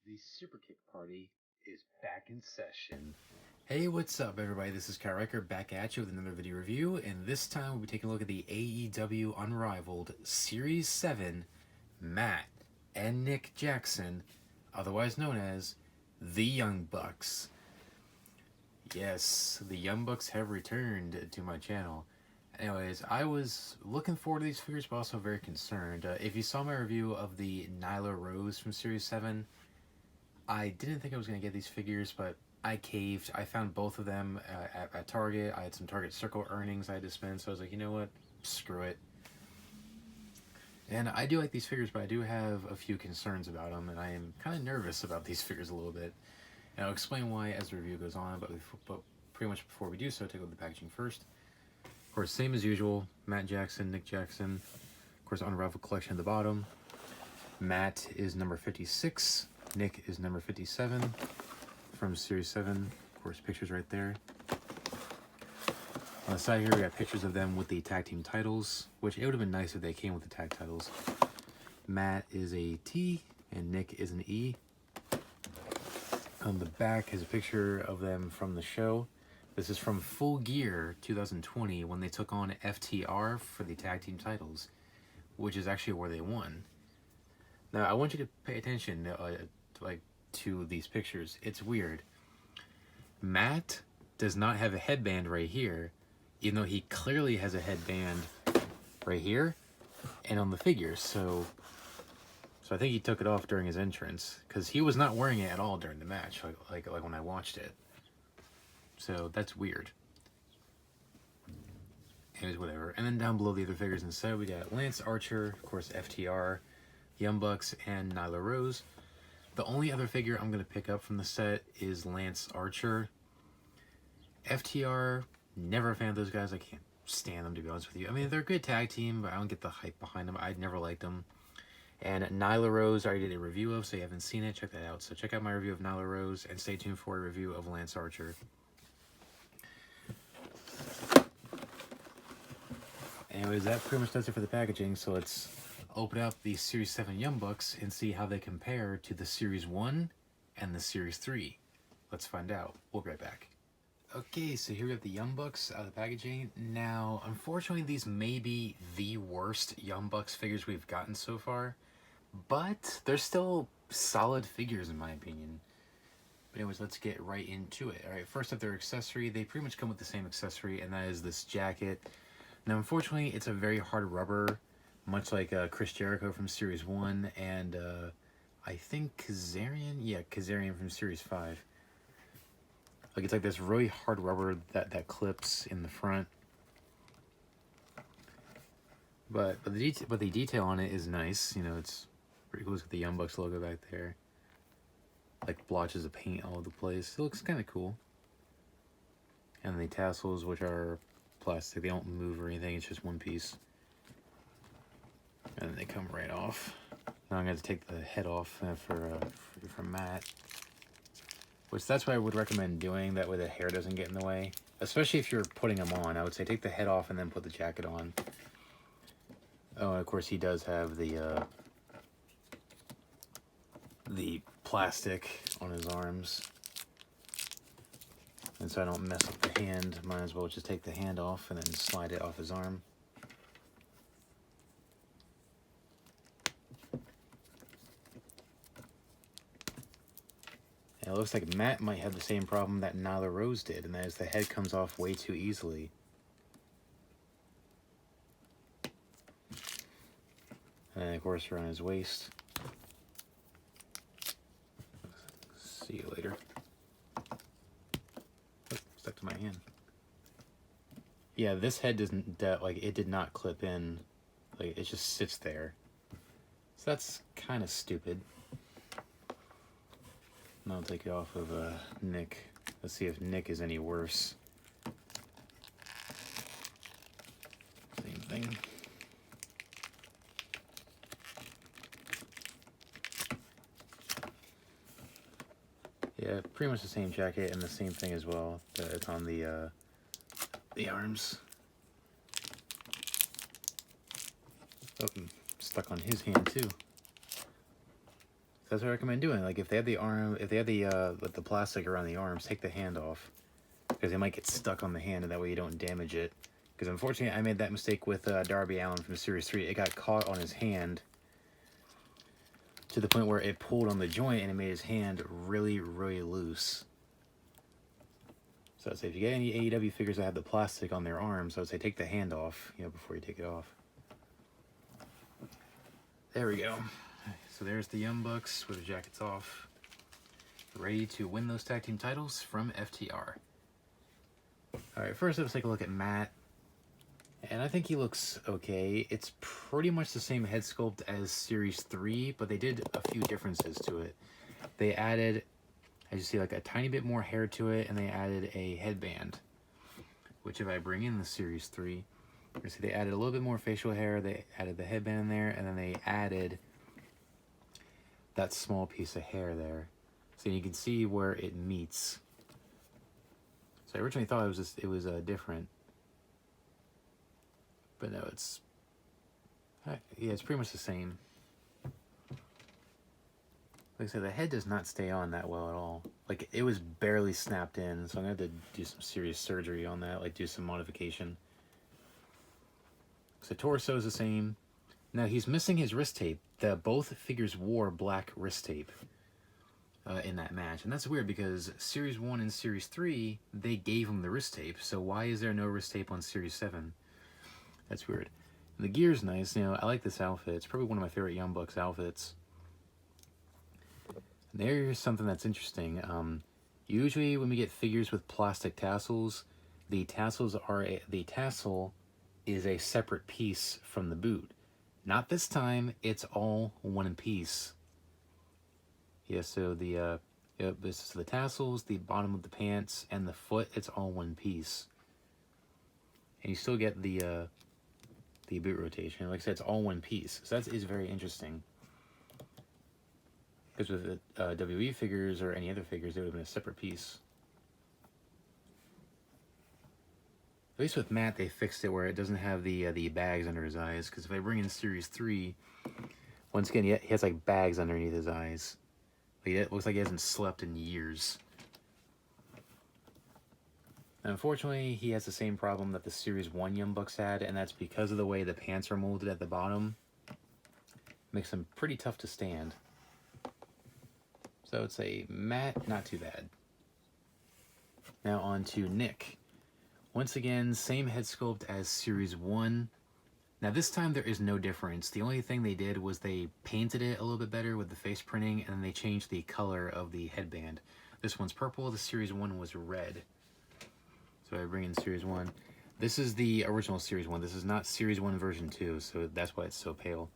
The Super Kick Party is back in session. Hey, what's up, everybody? This is Kyle Riker back at you with another video review, and this time we'll be taking a look at the AEW Unrivaled Series 7 Matt and Nick Jackson, otherwise known as the Young Bucks. Yes, the Young Bucks have returned to my channel. Anyways, I was looking forward to these figures, but also very concerned. If you saw my review of the Nyla Rose from Series 7, I didn't think I was going to get these figures, but I caved. I found both of them at Target. I had some Target Circle earnings I had to spend, so I was like, you know what? Screw it. And I do like these figures, but I do have a few concerns about them, and I am kind of nervous about these figures a little bit. And I'll explain why as the review goes on, but pretty much before we do so, take a look at the packaging first. Of course, same as usual, Matt Jackson, Nick Jackson. Of course, Unrivaled collection at the bottom. Matt is number 56. Nick is number 57 from Series 7. Of course, pictures right there. On the side here, we got pictures of them with the tag team titles, which it would have been nice if they came with the tag titles. Matt is a T and Nick is an E. On the back is a picture of them from the show. This is from Full Gear 2020 when they took on FTR for the tag team titles, which is actually where they won. Now, I want you to pay attention to these pictures. It's weird. Matt does not have a headband right here, even though he clearly has a headband right here and on the figures. So I think he took it off during his entrance, because he was not wearing it at all during the match, like when I watched it. So that's weird. Anyways, whatever. And then down below the other figures instead, we got Lance Archer, of course, FTR, Young Bucks, and Nyla Rose. The only other figure I'm going to pick up from the set is Lance Archer. FTR, never a fan of those guys. I can't stand them, to be honest with you. I mean, they're a good tag team, but I don't get the hype behind them. I never liked them. And Nyla Rose, I already did a review of, so you haven't seen it, check that out. So check out my review of Nyla Rose, and stay tuned for a review of Lance Archer. Anyways, that pretty much does it for the packaging, so let's open up the Series 7 Young Bucks and see how they compare to the Series 1 and the Series 3. Let's find out. We'll be right back. Okay, so here we have the Young Bucks out of the packaging. Now, unfortunately, these may be the worst Young Bucks figures we've gotten so far, but they're still solid figures in my opinion. But anyways, let's get right into it. Alright, first up, their accessory. They pretty much come with the same accessory, and that is this jacket. Now, unfortunately, it's a very hard rubber, much like Chris Jericho from Series 1, and I think Kazarian? Yeah, Kazarian from Series 5. Like, it's like this really hard rubber that clips in the front. But the detail on it is nice. You know, it's pretty cool. It's got the Young Bucks logo back there. Like blotches of paint all over the place. It looks kind of cool. And the tassels, which are plastic, they don't move or anything. It's just one piece. And then they come right off. Now I'm going to take the head off for Matt. Which that's what I would recommend doing. That way the hair doesn't get in the way. Especially if you're putting them on. I would say take the head off and then put the jacket on. Oh, and of course he does have the plastic on his arms. And so I don't mess up the hand, might as well just take the hand off and then slide it off his arm. And it looks like Matt might have the same problem that Nyla Rose did, and that is the head comes off way too easily. And then of course around his waist. See you later. Oh, stuck to my hand. Yeah, this head doesn't, it did not clip in. Like, it just sits there. So that's kind of stupid. Now I'll take it off of Nick. Let's see if Nick is any worse. Same thing. Yeah, pretty much the same jacket and the same thing as well. It's on the arms. Oh, stuck on his hand too. that's what I recommend doing. Like if they have the arm, if they have the plastic around the arms, take the hand off, because they might get stuck on the hand, and that way you don't damage it. Because unfortunately, I made that mistake with Darby Allin from Series 3. It got caught on his hand to the point where it pulled on the joint and it made his hand really, really loose. So I'd say if you get any AEW figures that have the plastic on their arms, I would say take the hand off, before you take it off. There we go. So there's the Young Bucks with the jackets off, ready to win those tag team titles from FTR. Alright, first let's take a look at Matt. And I think he looks okay. It's pretty much the same head sculpt as Series 3, but they did a few differences to it. They added, as you see, like a tiny bit more hair to it, and they added a headband. Which if I bring in the Series 3, you see they added a little bit more facial hair, they added the headband in there, and then they added that small piece of hair there. So you can see where it meets. So I originally thought it was different. But no, it's pretty much the same. Like I said, the head does not stay on that well at all. Like, it was barely snapped in, so I'm going to have to do some serious surgery on that, like do some modification. So torso is the same. Now, he's missing his wrist tape. Both figures wore black wrist tape in that match. And that's weird because Series 1 and Series 3, they gave him the wrist tape. So why is there no wrist tape on Series 7? That's weird. And the gear's nice. I like this outfit. It's probably one of my favorite Young Bucks outfits. And there's something that's interesting. Usually when we get figures with plastic tassels, the tassel is a separate piece from the boot. Not this time. It's all one piece. Yeah, so this is the tassels, the bottom of the pants, and the foot. It's all one piece. And you still get the boot rotation. Like I said, it's all one piece. So that is very interesting. Because with WWE figures or any other figures, it would have been a separate piece. At least with Matt, they fixed it where it doesn't have the bags under his eyes. Because if I bring in Series 3, once again, he has like bags underneath his eyes. Like, it looks like he hasn't slept in years. Unfortunately, he has the same problem that the Series 1 Young Bucks had, and that's because of the way the pants are molded at the bottom. Makes them pretty tough to stand. So I would say Matt, not too bad. Now on to Nick. Once again, same head sculpt as Series 1. Now this time there is no difference. The only thing they did was they painted it a little bit better with the face printing, and then they changed the color of the headband. This one's purple, the Series 1 was red. So I bring in Series 1. This is the original Series 1. This is not Series 1 version 2, so that's why it's so pale.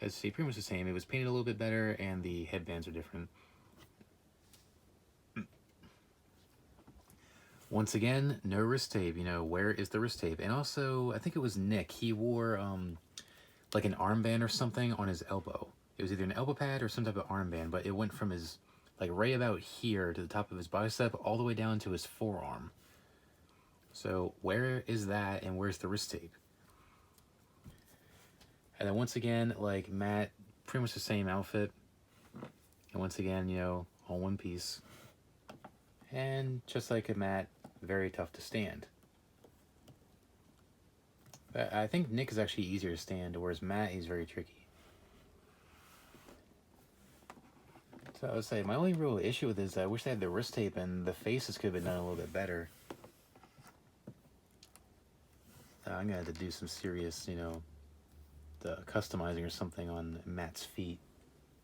As you see, pretty much the same. It was painted a little bit better, and the headbands are different. Once again, no wrist tape. Where is the wrist tape? And also, I think it was Nick. He wore like an armband or something on his elbow. It was either an elbow pad or some type of armband, but it went from his, like, right about here to the top of his bicep all the way down to his forearm. So where is that, and where's the wrist tape? And then once again, like Matt, pretty much the same outfit. And once again, all one piece. And just like a Matt, very tough to stand. But I think Nick is actually easier to stand, whereas Matt, he's very tricky. So I would say my only real issue with this is I wish they had the wrist tape and the faces could have been done a little bit better. I'm going to have to do some serious, the customizing or something on Matt's feet.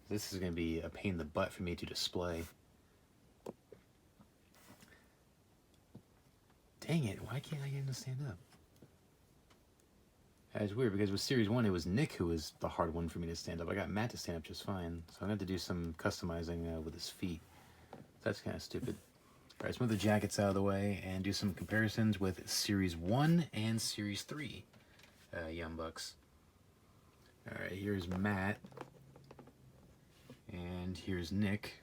This is going to be a pain in the butt for me to display. Dang it, why can't I get him to stand up? It's weird because with Series 1, it was Nick who was the hard one for me to stand up. I got Matt to stand up just fine. So I'm going to have to do some customizing with his feet. That's kind of stupid. Alright, let's move the jackets out of the way and do some comparisons with Series 1 and Series 3 Young Bucks. Alright, here's Matt. And here's Nick.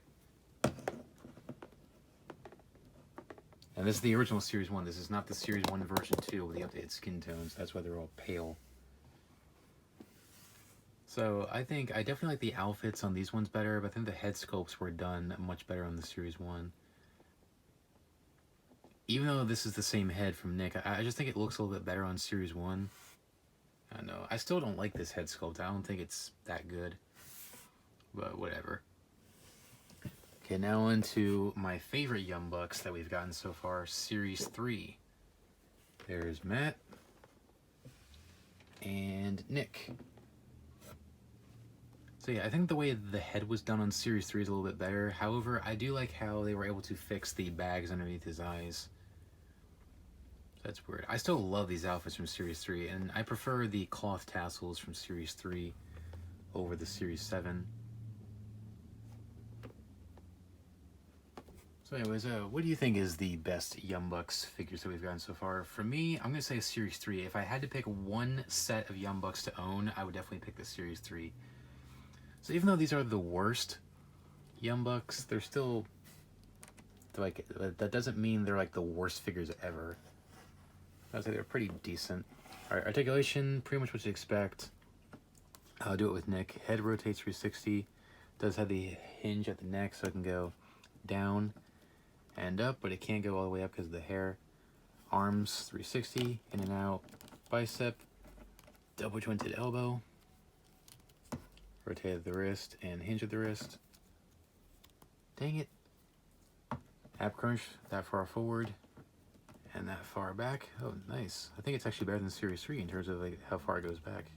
And this is the original Series 1. This is not the Series 1 version 2 with the updated skin tones. That's why they're all pale. So I think I definitely like the outfits on these ones better, but I think the head sculpts were done much better on the Series 1. Even though this is the same head from Nick, I just think it looks a little bit better on Series 1. I know. I still don't like this head sculpt. I don't think it's that good. But whatever. Okay, now into my favorite Young Bucks that we've gotten so far, Series 3. There's Matt and Nick. So yeah, I think the way the head was done on Series 3 is a little bit better. However, I do like how they were able to fix the bags underneath his eyes. That's weird. I still love these outfits from Series 3, and I prefer the cloth tassels from Series 3 over the Series 7. So anyways, what do you think is the best Young Bucks figures that we've gotten so far? For me, I'm going to say Series 3. If I had to pick one set of Young Bucks to own, I would definitely pick the Series 3. So even though these are the worst Young Bucks, they're still, like, that doesn't mean they're like the worst figures ever. I'd say they're pretty decent. Alright, articulation, pretty much what you expect. I'll do it with Nick. Head rotates 360. Does have the hinge at the neck, so it can go down and up, but it can't go all the way up because of the hair. Arms 360, in and out. Bicep, double jointed elbow. Rotate at the wrist and hinge at the wrist. Dang it. Ab crunch, that far forward and that far back. Oh, nice. I think it's actually better than Series 3 in terms of like how far it goes back.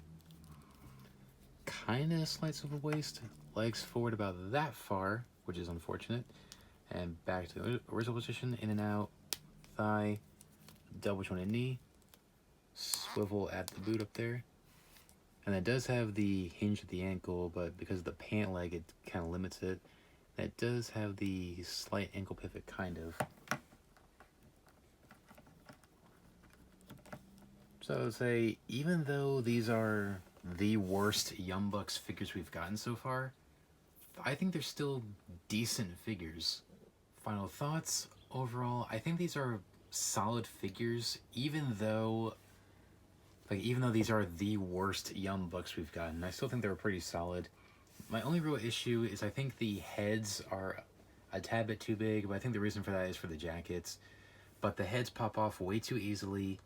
Kinda slight swivel waist. Legs forward about that far, which is unfortunate. And back to the original position, in and out. Thigh, double jointed knee. Swivel at the boot up there. And it does have the hinge at the ankle, but because of the pant leg, it kind of limits it. And it does have the slight ankle pivot, kind of. So I would say, even though these are the worst Young Bucks figures we've gotten so far, I think they're still decent figures. Final thoughts? Overall, I think these are solid figures, even though these are the worst Young Bucks we've gotten. I still think they're pretty solid. My only real issue is I think the heads are a tad bit too big, but I think the reason for that is for the jackets. But the heads pop off way too easily.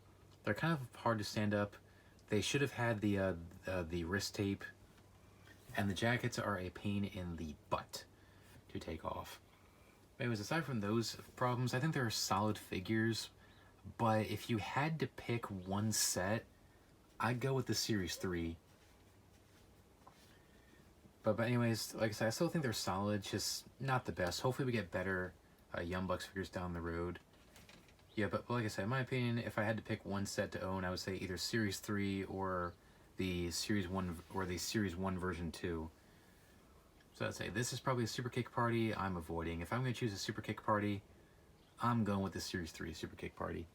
They're kind of hard to stand up. They should have had the wrist tape. And the jackets are a pain in the butt to take off. Anyways, aside from those problems, I think they're solid figures. But if you had to pick one set, I'd go with the Series 3. But anyways, like I said, I still think they're solid, just not the best. Hopefully we get better Young Bucks figures down the road. Yeah, but like I said, in my opinion, if I had to pick one set to own, I would say either Series 3 or the Series 1 or the Series 1 version 2. So I'd say this is probably a Super Kick Party I'm avoiding. If I'm going to choose a Super Kick Party, I'm going with the Series 3 Super Kick Party.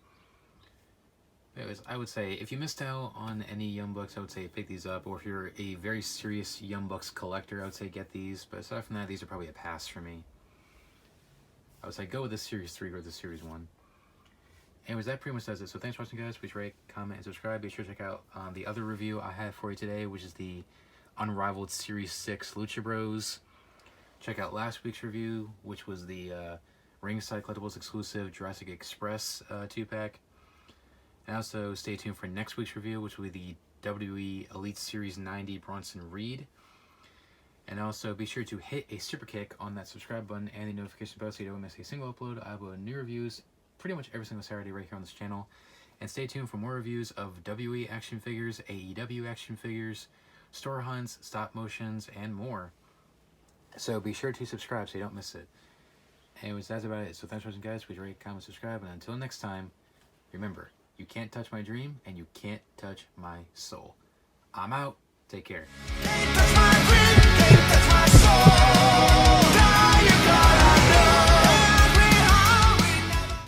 Anyways, I would say if you missed out on any Young Bucks, I would say pick these up. Or if you're a very serious Young Bucks collector, I would say get these. But aside from that, these are probably a pass for me. I would say go with the Series 3 or the Series 1. Anyways, that pretty much does it. So thanks for watching, guys. Please rate, comment, and subscribe. Be sure to check out the other review I have for you today, which is the Unrivaled Series 6 Lucha Bros. Check out last week's review, which was the Ringside Collectibles exclusive Jurassic Express 2-pack. And also stay tuned for next week's review, which will be the WWE Elite Series 90 Bronson Reed. And also be sure to hit a super kick on that subscribe button and the notification bell so you don't miss a single upload. I upload new reviews pretty much every single Saturday right here on this channel. And stay tuned for more reviews of WWE action figures, AEW action figures, store hunts, stop motions, and more. So be sure to subscribe so you don't miss it. Anyways, that's about it. So thanks for watching, guys. Please rate, comment, subscribe. And until next time, remember, you can't touch my dream and you can't touch my soul. I'm out. Take care. Can't touch my dream, can't touch my soul.